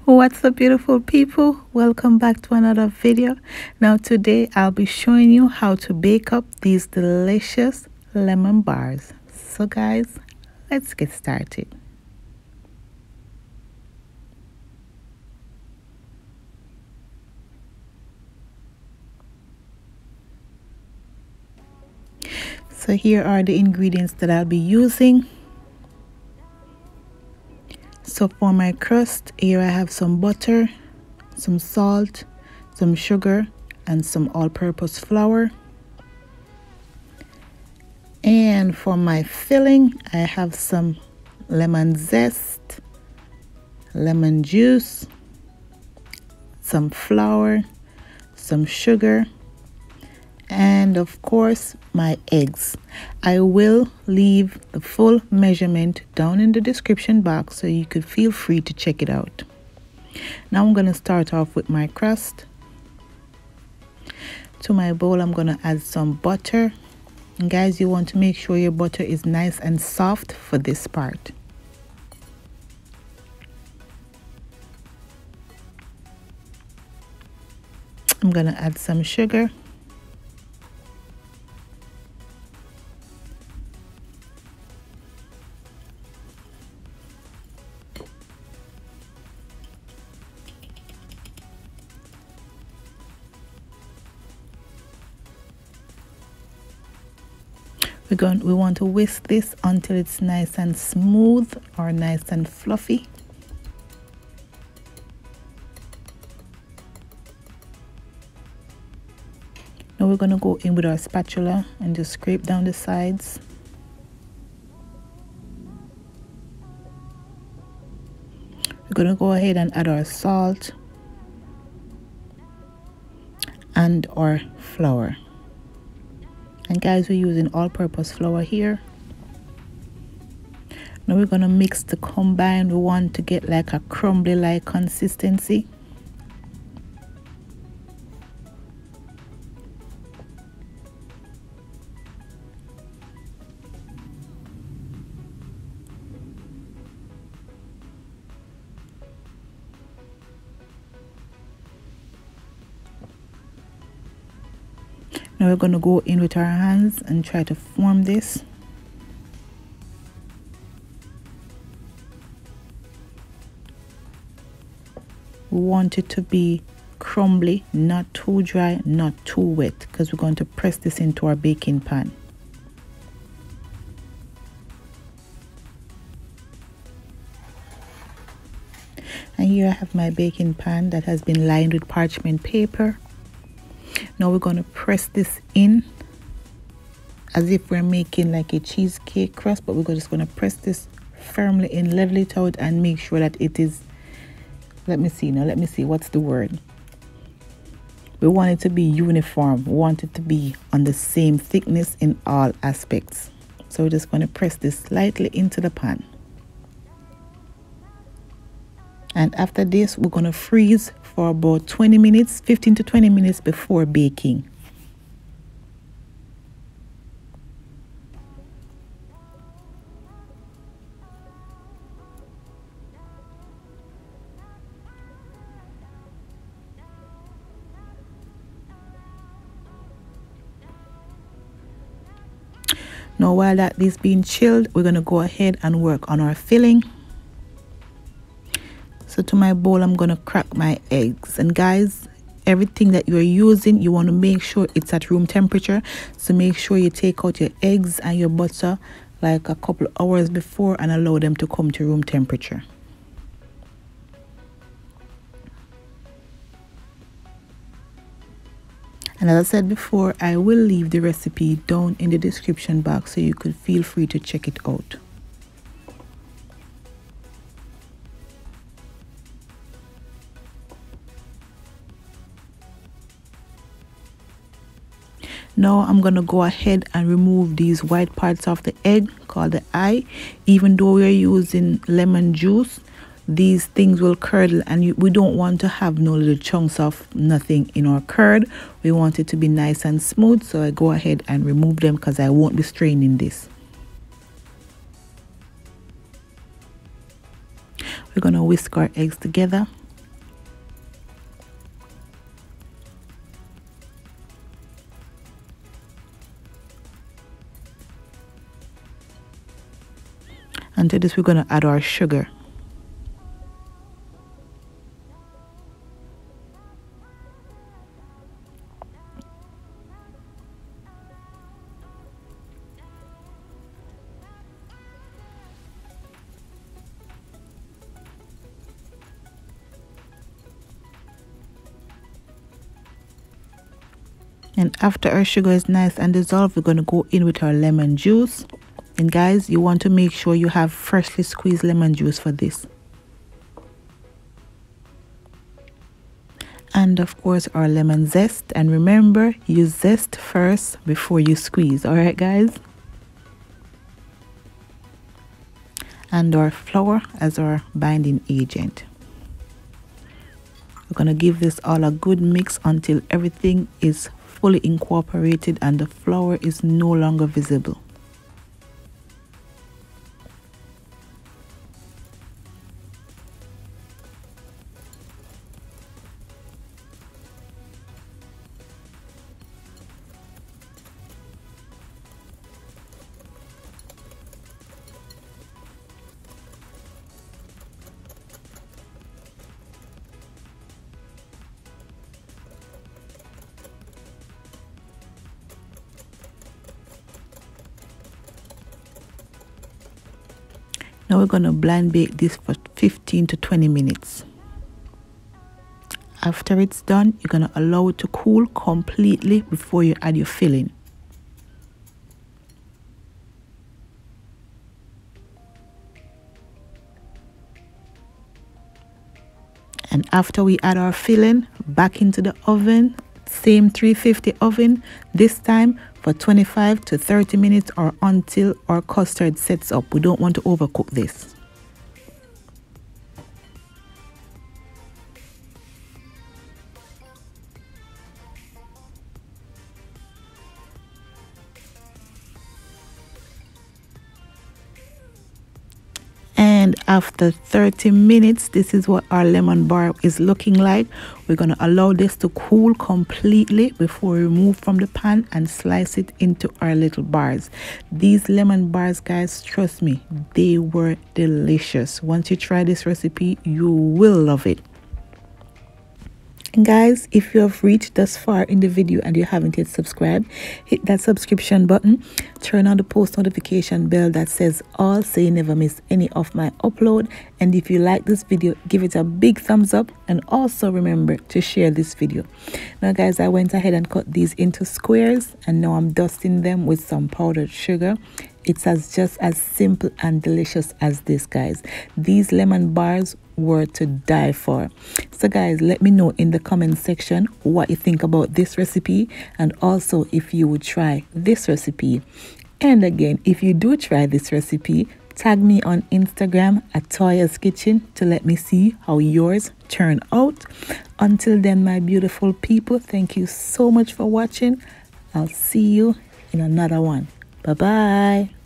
What's up, beautiful people? Welcome back to another video. Now today I'll be showing you how to bake up these delicious lemon bars. So guys, let's get started. So here are the ingredients that I'll be using. So for my crust, here I have some butter, some salt, some sugar, and some all-purpose flour. And for my filling, I have some lemon zest, lemon juice, some flour, some sugar, and of course my eggs. I will leave the full measurement down in the description box so you could feel free to check it out. Now I'm going to start off with my crust. To my bowl I'm going to add some butter, and guys, you want to make sure your butter is nice and soft for this part. I'm going to add some sugar. We want to whisk this until it's nice and smooth or nice and fluffy. Now we're going to go in with our spatula and just scrape down the sides. We're going to go ahead and add our salt and our flour. And guys, we're using all-purpose flour here. Now we're going to mix the combine. We want to get like a crumbly like consistency. Now we're going to go in with our hands and try to form this. We want it to be crumbly, not too dry, not too wet, because we're going to press this into our baking pan. And here I have my baking pan that has been lined with parchment paper. Now we're going to press this in as if we're making like a cheesecake crust, but we're just going to press this firmly in, level it out, and make sure that it is, let me see, what's the word? We want it to be uniform. We want it to be on the same thickness in all aspects. So we're just going to press this slightly into the pan. And after this, we're going to freeze for about 20 minutes, 15 to 20 minutes before baking. Now while that is being chilled, we're going to go ahead and work on our filling. So to my bowl, I'm going to crack my eggs. And guys, everything that you're using, you want to make sure it's at room temperature. So make sure you take out your eggs and your butter like a couple hours before and allow them to come to room temperature. And as I said before, I will leave the recipe down in the description box so you could feel free to check it out. Now I'm going to go ahead and remove these white parts of the egg called the eye. Even though we're using lemon juice, these things will curdle, and we don't want to have no little chunks of nothing in our curd. We want it to be nice and smooth, so I go ahead and remove them because I won't be straining this. We're going to whisk our eggs together into this, we're going to add our sugar. And after our sugar is nice and dissolved, we're going to go in with our lemon juice. And guys, you want to make sure you have freshly squeezed lemon juice for this. And of course, our lemon zest. And remember, you zest first before you squeeze. All right, guys. And our flour as our binding agent. We're going to give this all a good mix until everything is fully incorporated and the flour is no longer visible. Now we're going to blind bake this for 15 to 20 minutes. After it's done, you're going to allow it to cool completely before you add your filling. And after we add our filling, back into the oven, same 350 oven, this time for 25 to 30 minutes or until our custard sets up. We don't want to overcook this. And after 30 minutes, this is what our lemon bar is looking like. We're going to allow this to cool completely before we remove from the pan and slice it into our little bars. These lemon bars, guys, trust me, they were delicious. Once you try this recipe, you will love it. And guys, if you have reached this far in the video and you haven't yet subscribed, hit that subscription button, turn on the post notification bell that says all so you never miss any of my upload. And if you like this video, give it a big thumbs up and also remember to share this video. Now guys, I went ahead and cut these into squares and now I'm dusting them with some powdered sugar. It's just as simple and delicious as this, guys. These lemon bars were to die for. So guys, let me know in the comment section what you think about this recipe and also if you would try this recipe. And again, if you do try this recipe, tag me on Instagram at Toyas Kitchen to let me see how yours turn out. Until then, my beautiful people, thank you so much for watching. I'll see you in another one. Bye-bye.